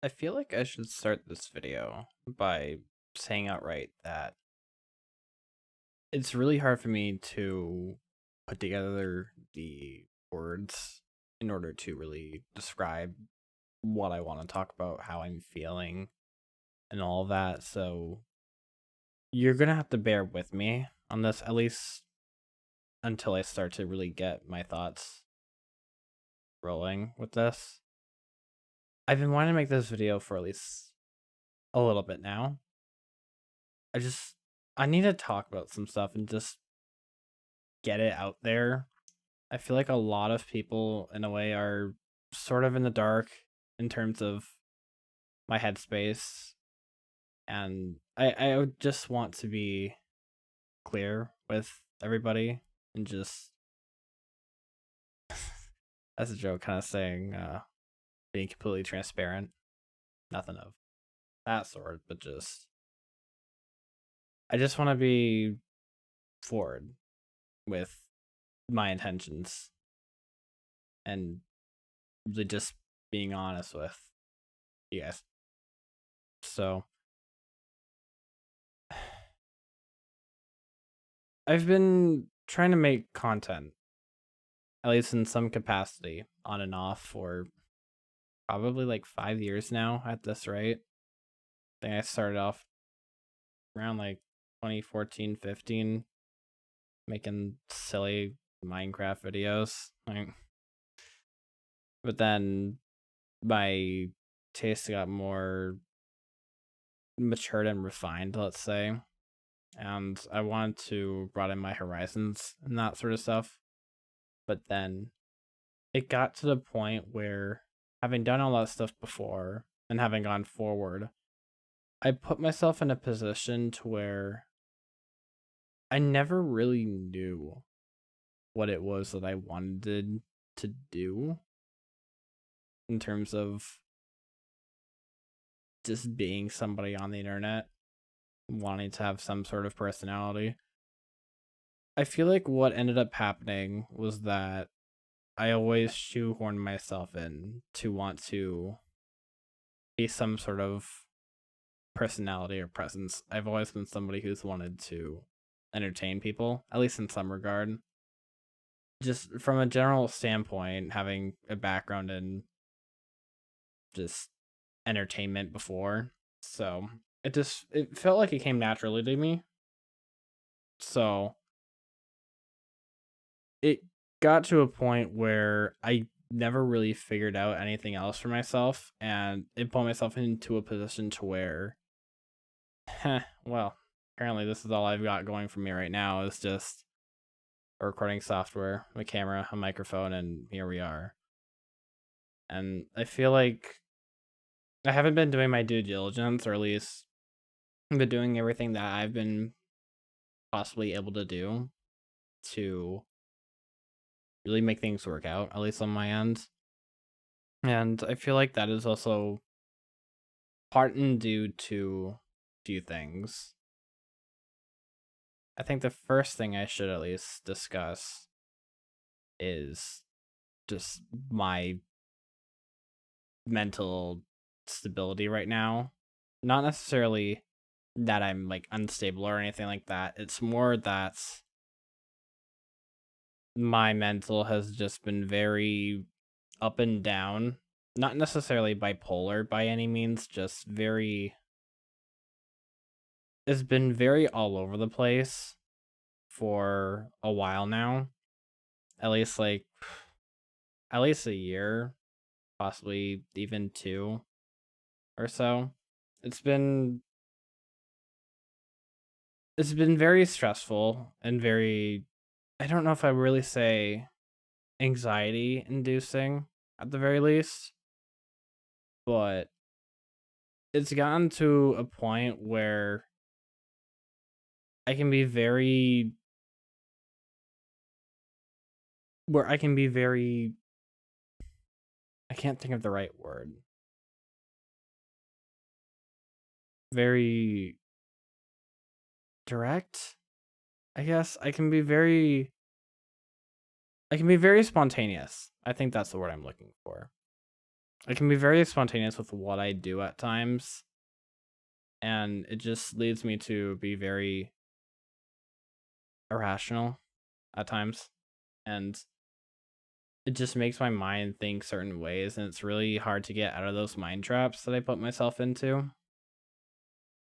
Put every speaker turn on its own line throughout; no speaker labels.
I feel like I should start this video by saying outright that it's really hard for me to put together the words in order to really describe what I want to talk about, how I'm feeling, and all of that. So you're going to have to bear with me on this, at least until I start to really get my thoughts rolling with this. I've been wanting to make this video for at least a little bit now. I just I need to talk about some stuff and just get it out there. I feel like a lot of people in a way are sort of in the dark in terms of my headspace, and I would just want to be clear with everybody and just as a joke kind of saying being completely transparent. Nothing of that sort, but just I just want to be forward with my intentions and really just being honest with you guys. So I've been trying to make content, at least in some capacity, on and off for probably like 5 years now at this rate. I think I started off around like 2014, 15, making silly Minecraft videos. But then my taste got more matured and refined, let's say. And I wanted to broaden my horizons and that sort of stuff. But then it got to the point where, having done all that stuff before and having gone forward, I put myself in a position to where I never really knew what it was that I wanted to do in terms of just being somebody on the internet, wanting to have some sort of personality. I feel like what ended up happening was that I always shoehorned myself in to want to be some sort of personality or presence. I've always been somebody who's wanted to entertain people, at least in some regard. Just from a general standpoint, having a background in just entertainment before. So it felt like it came naturally to me. So it got to a point where I never really figured out anything else for myself, and it put myself into a position to where well, apparently this is all I've got going for me right now is just a recording software, a camera, a microphone, and here we are. And I feel like I haven't been doing my due diligence, or at least been doing everything that I've been possibly able to do to really make things work out, at least on my end. And I feel like that is also part and due to a few things. I think the first thing I should at least discuss is just my mental stability right now. Not necessarily that I'm like unstable or anything like that. It's more that my mental has just been very up and down. Not necessarily bipolar by any means, just very it's been very all over the place for a while now. At least at least a year, possibly even two or so. It's been it's been very stressful and very I don't know if I really say anxiety inducing at the very least, but it's gotten to a point where I can be very where I can be very I can't think of the right word. Very direct, I guess. I can be very spontaneous. I think that's the word I'm looking for. I can be very spontaneous with what I do at times, and it just leads me to be very irrational at times, and it just makes my mind think certain ways, and it's really hard to get out of those mind traps that I put myself into.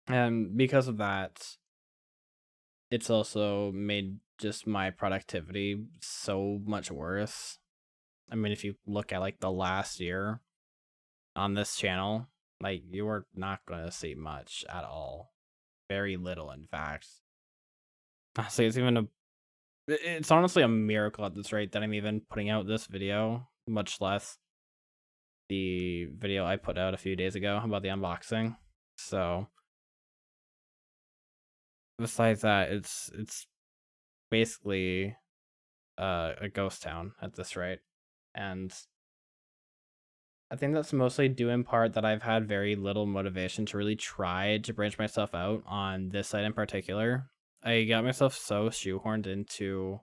And because of that, it's also made just my productivity so much worse. I mean, if you look at like the last year on this channel, like you are not going to see much at all. Very little, in fact. Honestly, it's honestly a miracle at this rate that I'm even putting out this video, much less the video I put out a few days ago about the unboxing. So besides that, it's basically a ghost town at this rate. And I think that's mostly due in part that I've had very little motivation to really try to branch myself out on this site in particular. I got myself so shoehorned into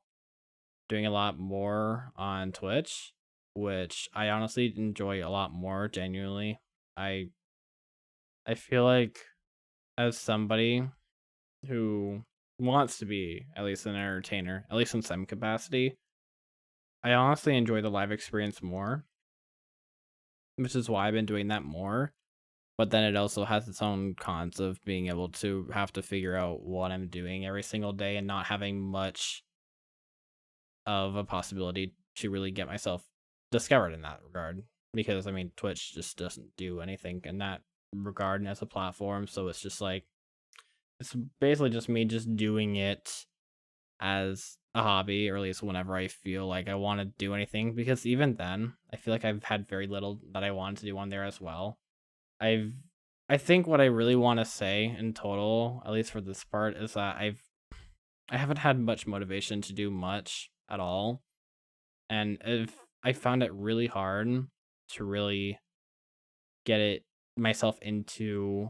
doing a lot more on Twitch, which I honestly enjoy a lot more genuinely. I I feel like as somebody who wants to be at least an entertainer, at least in some capacity, I honestly enjoy the live experience more, which is why I've been doing that more. But then it also has its own cons of being able to have to figure out what I'm doing every single day and not having much of a possibility to really get myself discovered in that regard. Because I mean, Twitch just doesn't do anything in that regard as a platform, so it's just like it's basically just me just doing it as a hobby, or at least whenever I feel like I want to do anything. Because even then, I feel like I've had very little that I wanted to do on there as well. I've I think what I really want to say in total, at least for this part, is that I haven't had much motivation to do much at all. And if I found it really hard to really get it myself into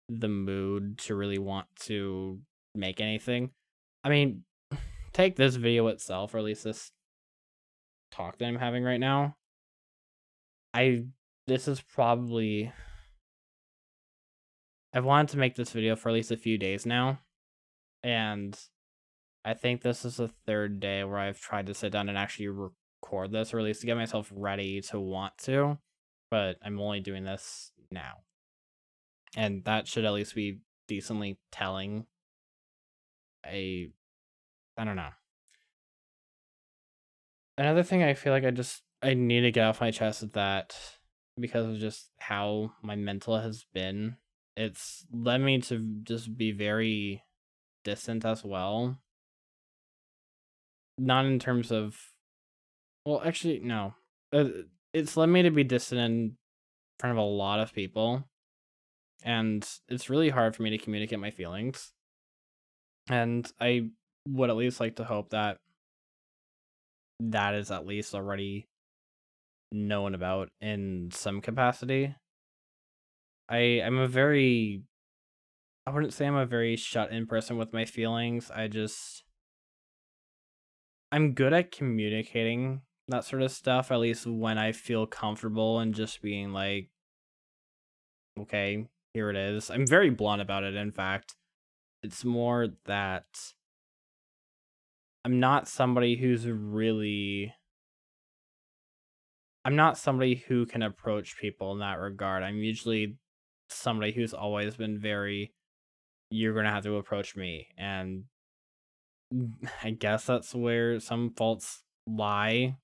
the mood to really want to make anything. I mean, take this video itself, or at least this talk that I'm having right now. This is probably I've wanted to make this video for at least a few days now, and I think this is the third day where I've tried to sit down and actually record this, or at least to get myself ready to want to, but I'm only doing this now. And that should at least be decently telling. I don't know. Another thing I feel like I need to get off my chest is that because of just how my mental has been, it's led me to just be very distant as well. Not in terms of, well, actually, no. It's led me to be distant in front of a lot of people, and it's really hard for me to communicate my feelings. And I would at least like to hope that that is at least already known about in some capacity. I'm a very I wouldn't say I'm a very shut in person with my feelings. I'm good at communicating that sort of stuff, at least when I feel comfortable and just being like, okay, here it is. I'm very blunt about it, in fact. It's more that I'm not somebody who's really I'm not somebody who can approach people in that regard. I'm usually somebody who's always been very, you're gonna have to approach me. And I guess that's where some faults lie,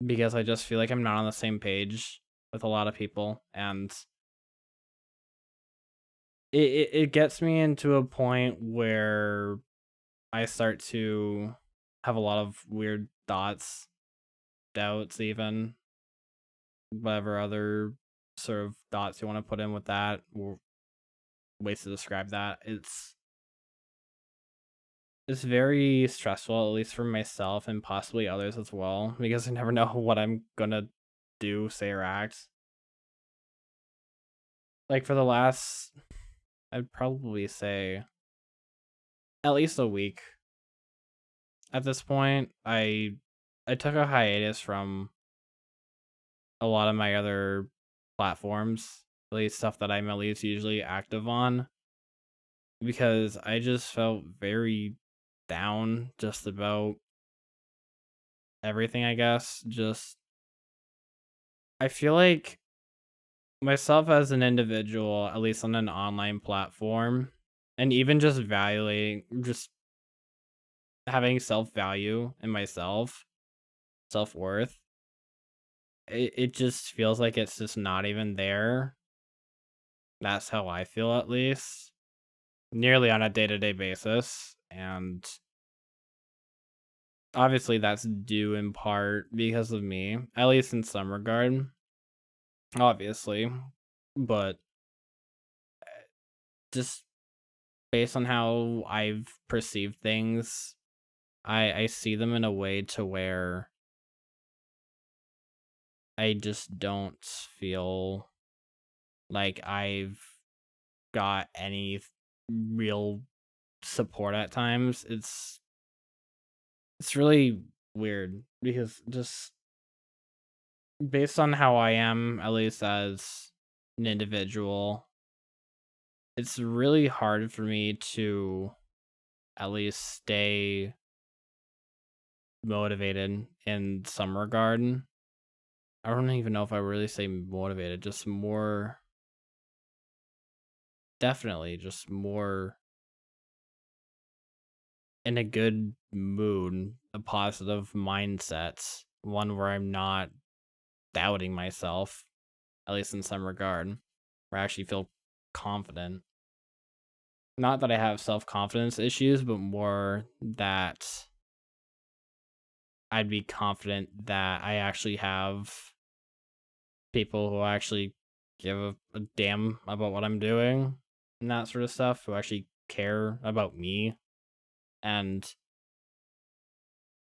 because I just feel like I'm not on the same page with a lot of people, and it gets me into a point where I start to have a lot of weird thoughts, doubts, even whatever other sort of thoughts you want to put in with that, or ways to describe that. It's very stressful, at least for myself and possibly others as well, because I never know what I'm gonna do, say, or act. Like for the last, I'd probably say at least a week at this point. I took a hiatus from a lot of my other platforms, at least stuff that I'm at least usually active on, because I just felt very down just about everything, I guess. Just, I feel like myself as an individual, at least on an online platform, and even just valuing, just having self value in myself, self worth, it just feels like it's just not even there. That's how I feel, at least, nearly on a day to day basis. And obviously, that's due in part because of me, at least in some regard, obviously. But just based on how I've perceived things, I see them in a way to where I just don't feel like I've got any real support at times. It's really weird because just based on how I am, at least as an individual, it's really hard for me to at least stay motivated in some regard. I don't even know if I really say motivated, just more, definitely just more in a good mood, a positive mindset, one where I'm not doubting myself, at least in some regard, where I actually feel confident. Not that I have self confidence issues, but more that I'd be confident that I actually have people who actually give a damn about what I'm doing and that sort of stuff, who actually care about me. And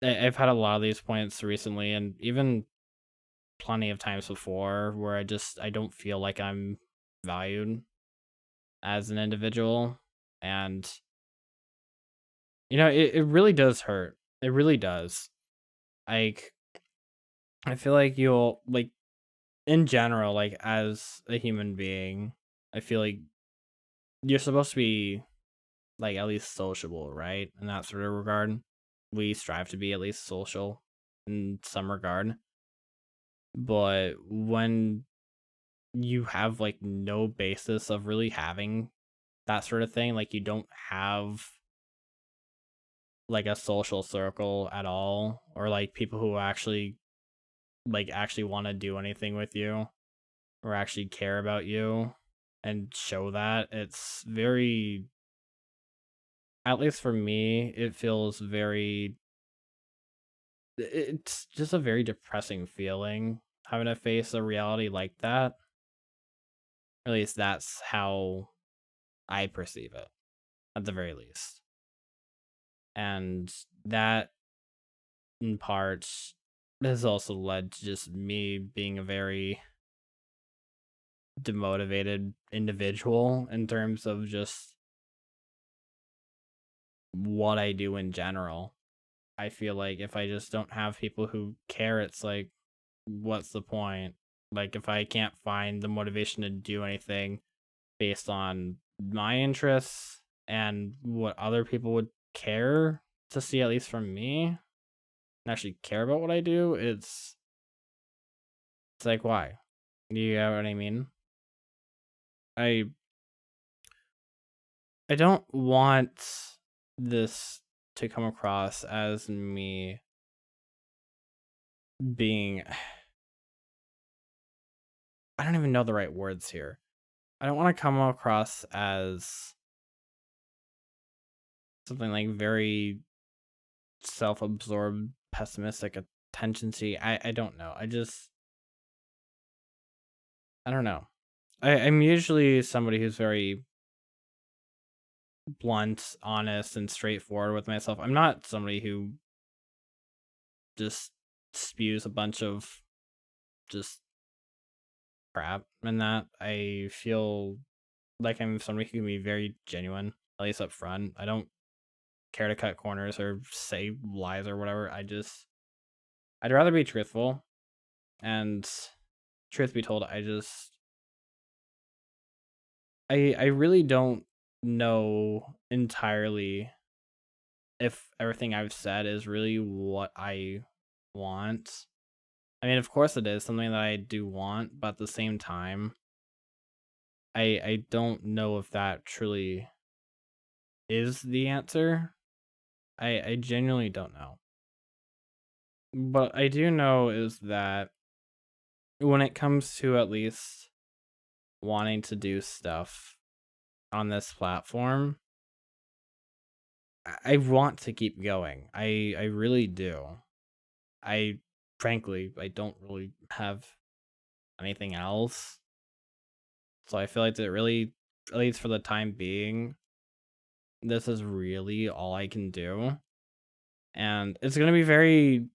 I've had a lot of these points recently, and even plenty of times before, where I don't feel like I'm valued as an individual. And it really does hurt. It really does. Like, I feel like you'll, like, in general, like, as a human being, I feel like you're supposed to be, like, at least sociable, right? In that sort of regard. We strive to be at least social in some regard. But when you have, like, no basis of really having that sort of thing, like, you don't have, like, a social circle at all, or, like, people who actually, like, actually wanna do anything with you, or actually care about you, and show that, it's very, at least for me, it feels very, it's just a very depressing feeling having to face a reality like that. At least that's how I perceive it, at the very least. And that, in part, has also led to just me being a very demotivated individual in terms of just what I do in general. I feel like if I just don't have people who care, it's like, what's the point? Like, if I can't find the motivation to do anything based on my interests and what other people would care to see, at least from me, and actually care about what I do, it's like, why? Do you get what I mean? I I don't want this to come across as me being, I don't even know the right words here. I don't want to come across as something like very self-absorbed, pessimistic, attention-seeking. I don't know. I don't know. I'm usually somebody who's very blunt, honest, and straightforward with myself. I'm not somebody who just spews a bunch of just crap and that. I feel like I'm somebody who can be very genuine, at least up front. I don't care to cut corners or say lies or whatever. I'd rather be truthful. And truth be told, I really don't know entirely if everything I've said is really what I want. I mean, of course it is something that I do want, but at the same time, I don't know if that truly is the answer. I genuinely don't know. But I do know is that when it comes to at least wanting to do stuff on this platform, I want to keep going. I really do. I frankly I don't really have anything else. So I feel like that really, at least for the time being, this is really all I can do. And it's gonna be very,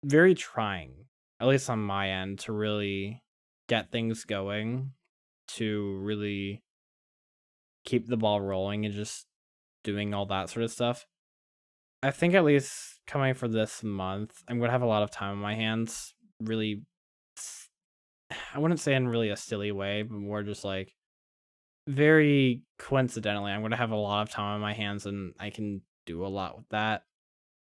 very trying, at least on my end, to really get things going, to really keep the ball rolling and just doing all that sort of stuff. I think at least coming for this month, I'm gonna have a lot of time on my hands. Really, I wouldn't say in really a silly way, but more just like very coincidentally, I'm gonna have a lot of time on my hands, and I can do a lot with that.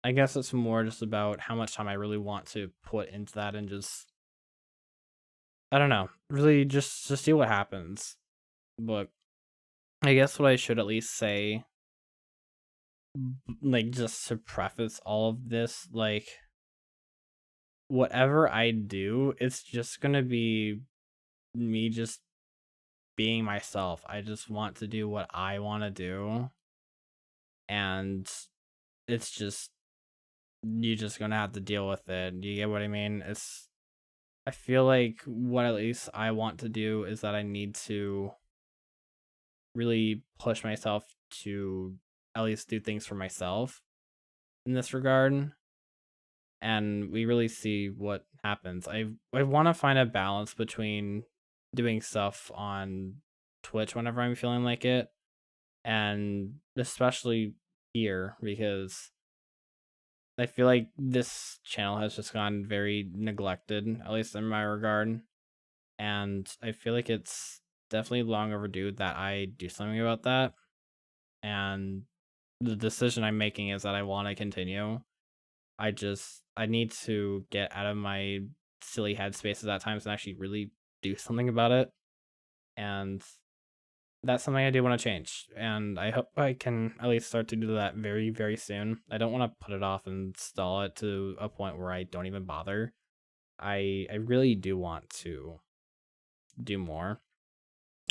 I guess it's more just about how much time I really want to put into that, and just I don't know, really just see what happens. But I guess what I should at least say, like just to preface all of this, like whatever I do, it's just gonna be me just being myself. I just want to do what I want to do, and it's just you're just gonna have to deal with it. Do you get what I mean? I feel like what at least I want to do is that I need to really push myself to at least do things for myself in this regard, and we really see what happens. I want to find a balance between doing stuff on Twitch whenever I'm feeling like it, and especially here, because I feel like this channel has just gone very neglected, at least in my regard. And I feel like it's definitely long overdue that I do something about that. And the decision I'm making is that I want to continue. I need to get out of my silly headspaces at times and actually really do something about it. And that's something I do want to change. And I hope I can at least start to do that very, very soon. I don't want to put it off and stall it to a point where I don't even bother. I really do want to do more.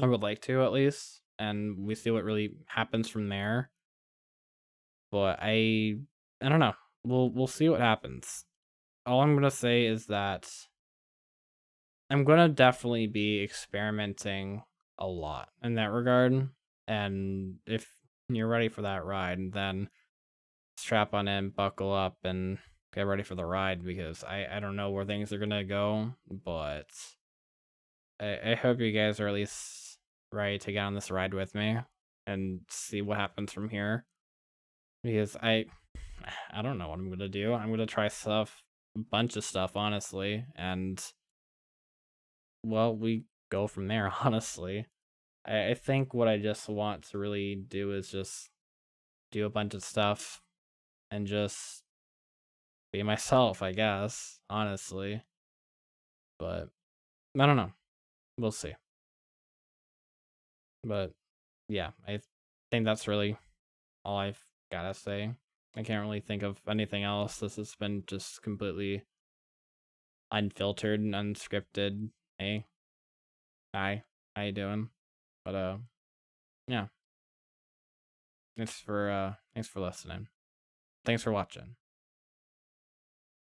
I would like to at least, and we see what really happens from there. But I don't know. We'll see what happens. All I'm gonna say is that I'm gonna definitely be experimenting a lot in that regard. And if you're ready for that ride, then strap on in, buckle up, and get ready for the ride, because I don't know where things are gonna go, but I hope you guys are at least ready to get on this ride with me and see what happens from here. Because I don't know what I'm gonna do. I'm gonna try stuff, a bunch of stuff, honestly, and well, we go from there. Honestly, I think what I just want to really do is just do a bunch of stuff and just be myself, I guess. Honestly, but I don't know. We'll see. But yeah, I think that's really all I've gotta say. I can't really think of anything else. This has been just completely unfiltered and unscripted. Hey, hi, how you doing? But yeah, thanks for listening. Thanks for watching.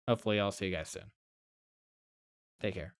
Hopefully I'll see you guys soon. Take care.